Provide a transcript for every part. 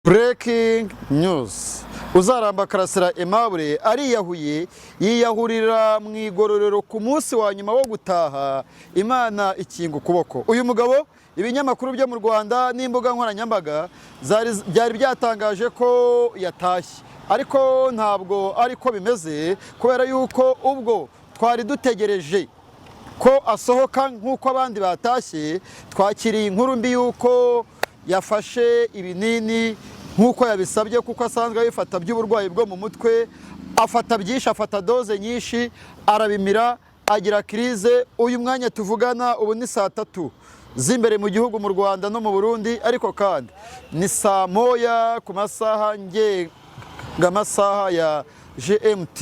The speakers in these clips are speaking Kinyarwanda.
Breaking news. Uzaramba Karasira Aimable ariyahuye yiyahurira mu igororero ku munsi wa nyuma wo gutaha Imana ikinga ukuboko. Uyu mugabo ibinyamakuru byo mu Rwanda n'imbuga nkoranyambaga byari byatangaje ko yatashye, ariko ntabwo ariko bimeze, kubera yuko ubwo twari dutegereje ko asohoka nk'uko abandi batashye, twakiriye inkuru mbi yuko yafashe ibinini nk'uko yabisabye, kuko asanzwe abifata by'uburwayi bwo mu mutwe, afata byinshi, afata doze nyinshi, arabimira, agira kirize. Uyu mwanya tuvugana ubu ni saa 3 z'imbere mu gihugu, mu Rwanda no mu Burundi, ariko kandi ni saa moya ku masaha amasaha ya GMT.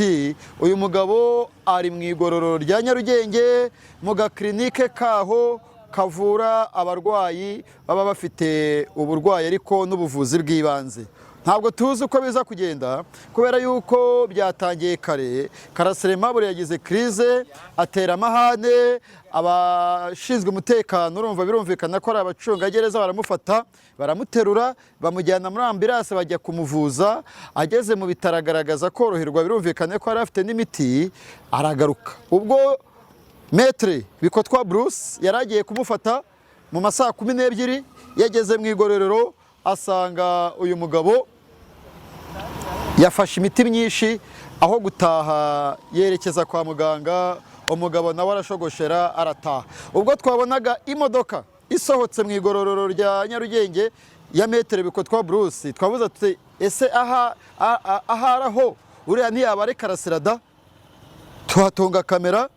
Uyu mugabo ari mu igororero rya Nyarugenge mu gaklinike kaho kavura abarwayi baba bafite uburwayi ariko n'ubuvuzi bw'ibanze. Ntabwo tuzi uko biza kugenda, kubera yuko byatangiye kare. Karasira Aimable yagize krize, atera amahane, abashinzwe umutekano urumva birumvikana ko ari abacungagereza, baramufata, baramuterura, bamujyana muri ambulance, bajya kumuvuza. Ageze mu bitaro agaragaza koroherwa, birumvikane ko yari afite n'imiti, aragaruka. Ubwo Maître Bikotwa Bruce yaragiye kumufata mu masaha 12, yageze mu igororero asanga uyu mugabo yafashe imiti myinshi, aho gutaha yerekeza kwa muganga. Umugabo nawe arashogoshera arataha. Ubwo twabonaga imodoka isohotse mu igororero rya Nyarugenge ya Maître Bikotwa Bruce, twavuze tuti ese aharaho uriya ntiyaba ari Karasira da? Tuhatunga kamera,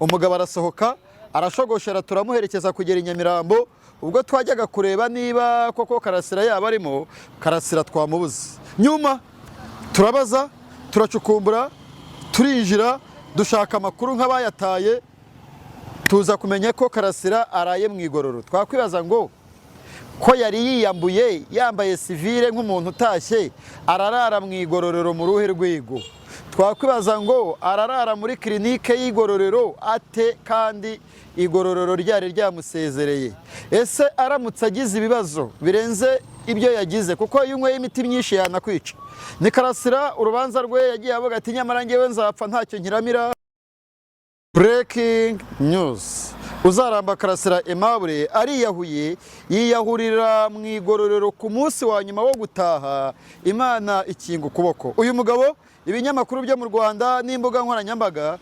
umugabo arasohoka arashogoshera, turamuherekeza kugera i Nyamirambo. Ubwo twajyaga kureba niba koko Karasira yaba arimo, Karasira twamubuze. Nyuma turabaza, turacukumbura, turinjira, dushaka amakuru nk'abayataye, tuza kumenya ko Karasira araye mu igororo. Twakwibaza ngo ko yari yiyambuye, yambaye civile nk'umuntu utashye, ararara mu igororero mu ruhe rwego? Twakwibaza ngo ararara muri klinike y'igororero ate, kandi igororero ryari ryamusezereye? Ese aramutse agize ibibazo birenze ibyo yagize, kuko iyo unyweye imiti myinshi yanakwica. Ni Karasira, urubanza rwe yagiye avuga ati nyamara ngewe nzapfa ntacyo nkiramira. Breaking news. Uzaramba Karasira Aimable ariyahuye yiyahurira mu igororero ku munsi wa nyuma wo gutaha Imana ikinga ukuboko. Uyu mugabo ibinyamakuru byo mu Rwanda n'imbuga nkoranyambaga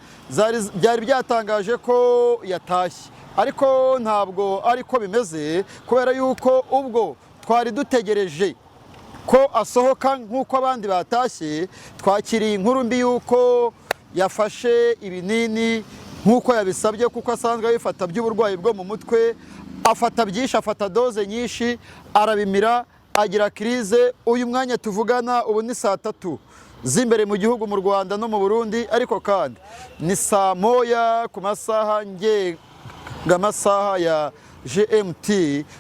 byari byatangaje ko yatashye, ariko ntabwo ariko bimeze, kubera yuko ubwo twari dutegereje ko asohoka nk'uko abandi batashye, twakiriye inkuru mbi yuko yafashe ibinini nk'uko yabisabye, kuko asanzwe abifata by'uburwayi bwo mu mutwe, afata byinshi, afata doze nyinshi, arabimira, agira kirize. Uyu mwanya tuvugana ubu ni saa 3 z'imbere mu gihugu, mu Rwanda no mu Burundi, ariko kandi ni saa moya ku masaha amasaha ya GMT.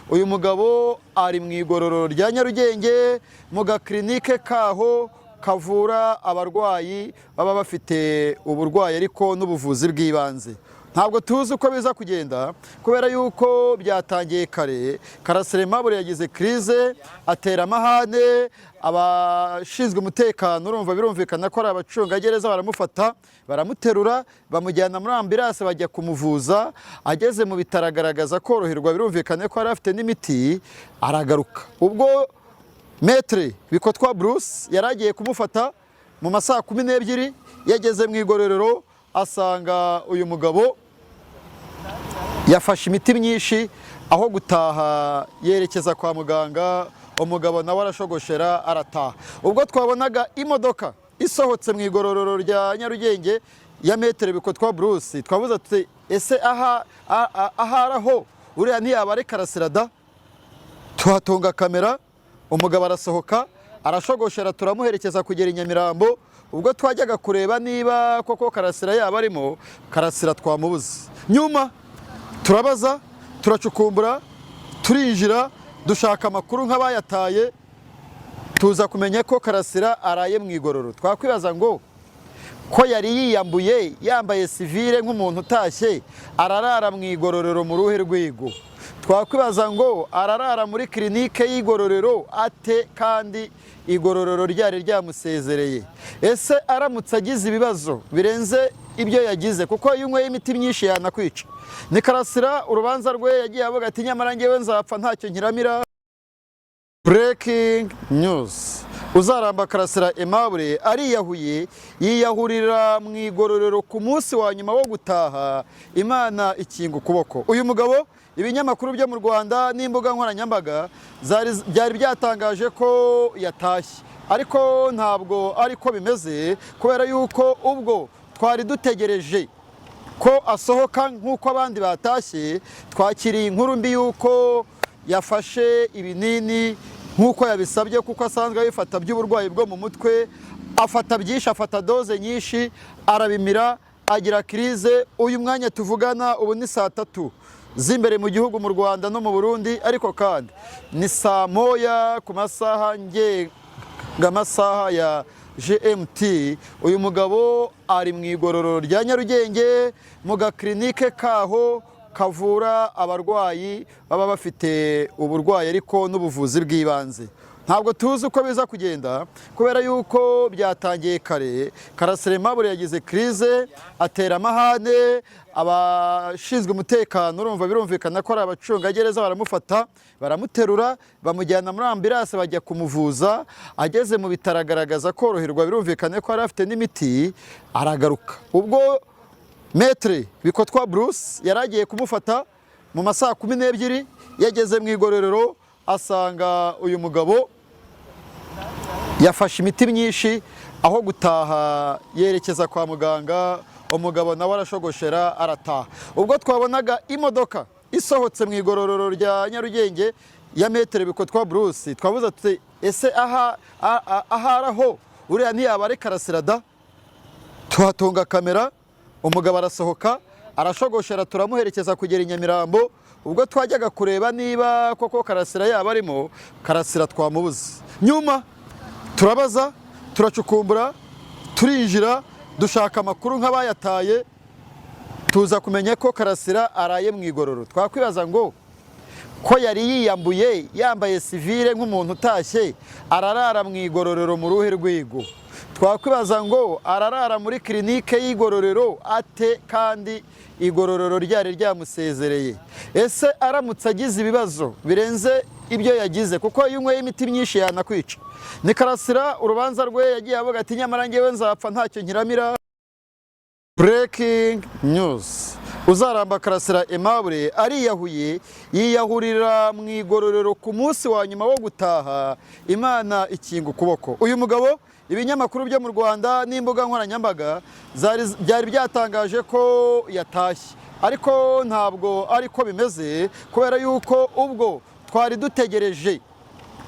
Uyu mugabo ari mu igororero rya Nyarugenge mu gaklinike kaho kavura abarwayi baba bafite uburwayi ariko n'ubuvuzi bw'ibanze. Ntabwo tuzi uko biza kugenda, kubera yuko byatangiye kare. Karasira Aimable yagize krize, atera amahane, abashinzwe umutekano urumva birumvikana ko ari abacungagereza, baramufata, baramuterura, bamujyana muri ambulance, bajya kumuvuza. Ageze mu bitaro agaragaza koroherwa, birumvikane ko yari afite n'imiti, aragaruka. Ubwo Maître Bikotwa Bruce yaragiye kumufata mu masaha 12, yageze mu igororero asanga uyu mugabo yafashe imiti myinshi, aho gutaha yerekeza kwa muganga. Umugabo nawe arashogoshera arataha. Ubwo twabonaga imodoka isohotse mu igororero rya Nyarugenge ya Maître Bikotwa Bruce, twavuze tuti ese aharaho uriya ntiyaba ari Karasira da? Tuhatunga kamera, umugabo arasohoka arashogoshera, turamuherekeza kugera i Nyamirambo. Ubwo twajyaga kureba niba koko Karasira yaba arimo, Karasira twamubuze. Nyuma turabaza, turacukumbura, turinjira, dushaka amakuru nk'abayataye, tuza kumenya ko Karasira araye mu igororo. Twakwibaza ngo ko yari yiyambuye, yambaye civile nk'umuntu utashye, ararara mu igororero mu ruhe rwego? twakwibaza ngo ararara muri kirinike y'igororero ate kandi igororero ryari ryamusezereye? Ese aramutse agize ibibazo birenze ibyo yagize, kuko iyo unyweye imiti myinshi yanakwica. Ni Karasira urubanza rwe yagiye avuga ati nyamara njyewe nzapfa ntacyo nkiramira. Breaking news. Uzaramba Karasira Aimable ariyahuye, yiyahurira mu igororero ku munsi wa nyuma wo gutaha, Imana ikinga ukuboko. Uyu mugabo ibinyamakuru byo mu Rwanda n'imbuga nkoranyambaga byari byatangaje ko yatashye, ariko ntabwo ariko bimeze, kubera yuko ubwo twari dutegereje ko asohoka nk'uko abandi batashye, twakiriye inkuru mbi yuko yafashe ibinini nk'uko yabisabye, kuko asanzwe abifata by'uburwayi bwo mu mutwe, afata byinshi, afata doze nyinshi, arabimira, agira kirize. Uyu mwanya tuvugana ubu ni saa 3 z'imbere mu gihugu mu Rwanda no mu Burundi, ariko kandi ni saa 1 ku masaha amasaha ya GMT. Uyu mugabo ari mu igororero rya Nyarugenge mu gakirinike kaho kavura abarwayi baba bafite uburwayi ariko n'ubuvuzi bw'ibanze. Ntabwo tuzi uko biza kugenda, kubera yuko byatangiye kare. Karasira Aimable yagize krize, atera amahane, abashinzwe umutekano urumva birumvikana ko ari abacungagereza, baramufata, baramuterura, bamujyana muri ambulance, bajya kumuvuza. Ageze mu bitaro agaragaza koroherwa, birumvikane ko yari afite n'imiti, aragaruka. Ubwo Maître Bikotwa Bruce yaragiye kumufata mu masaha 12, yageze mu igororero asanga uyu mugabo yafashe imiti myinshi, aho gutaha yerekeza kwa muganga. Umugabo nawe arashogoshera arataha. Ubwo twabonaga imodoka isohotse mu igororero rya Nyarugenge ya Maître Bikotwa Bruce, twavuze ati ese aharaho uriya ntiyaba ari Karasira da? Tuhatunga kamera, umugabo arasohoka, arashogoshera, turamuherekeza kugera i Nyamirambo. Ubwo twajyaga kureba niba koko Karasira yaba arimo, Karasira twamubuze. Nyuma turabaza, turacukumbura, turinjira, dushaka amakuru nk'abayataye, tuza kumenya ko Karasira araye mu igororo. Twakwibaza ngo ko yari yiyambuye, yambaye civile nk'umuntu utashye, ararara mu igororero mu ruhe rwigo? Twakwibaza ngo ararara muri kirinike y'igororero ate kandi igororero ryari ryamusezereye? Ese aramutse agize ibibazo birenze ibyo yagize, kuko iyo unyweye imiti myinshi yanakwica. Ni Karasira urubanza rwe yagiye avuga ati nyamara njyewe nzapfa ntacyo nkiramira. Breaking news. Uzaramba Karasira Aimable ariyahuye, yiyahurira mu igororero ku munsi wa nyuma wo gutaha, Imana ikinga ukuboko. Uyu mugabo ibinyamakuru byo mu Rwanda n'imbuga nkoranyambaga byari byatangaje ko yatashye, ariko ntabwo ariko bimeze, kubera yuko ubwo twari dutegereje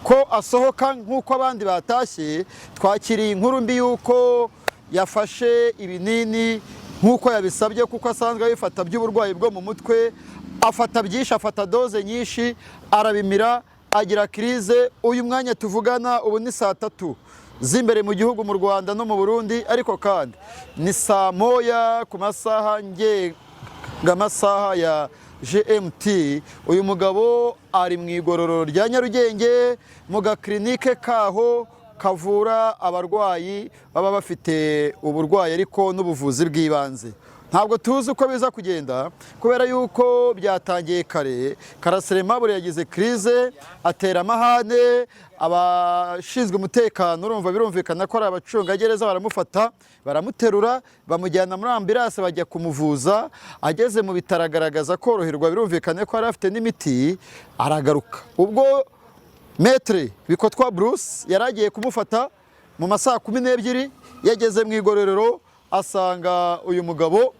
ko asohoka nk'uko abandi batashye, twakiriye inkuru mbi yuko yafashe ibinini nk'uko yabisabye, kuko asanzwe abifata by'uburwayi bwo mu mutwe, afata byinshi, afata doze nyinshi, arabimira, agira kirize. Uyu mwanya tuvugana ubu ni saa 3 z'imbere mu gihugu mu Rwanda no mu Burundi, ariko kandi ni saa 1 ku masaha amasaha ya GMT. Uyu mugabo ari mu igororero rya Nyarugenge mu gakirinike kaho kavura abarwayi baba bafite uburwayi ariko n'ubuvuzi bw'ibanze. Ntabwo tuzi uko biza kugenda, kubera yuko byatangiye kare. Karasira Aimable yagize krize, atera amahane, abashinzwe umutekano urumva birumvikana ko ari abacungagereza, baramufata, baramuterura, bamujyana muri ambulance, bajya kumuvuza. Ageze mu bitaro agaragaza koroherwa, birumvikane ko yari afite n'imiti, aragaruka. Ubwo Maître Bikotwa Bruce yaragiye kumufata mu masaha 12, yageze mu igororero asanga uyu mugabo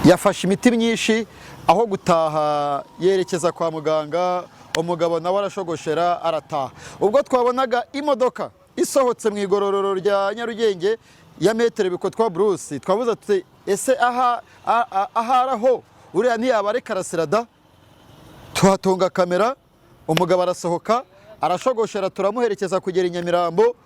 yafashe imiti myinshi, aho gutaha yerekeza kwa muganga. Umugabo nawe arashogoshera arataha. Ubwo twabonaga imodoka isohotse mu igororero rya Nyarugenge ya Maître Bikotwa Bruce, twavuze ati ese aharaho uriya ntiyaba ari Karasira da? Tuhatunga kamera, umugabo arasohoka, arashogoshera, turamuherekeza kugera i Nyamirambo.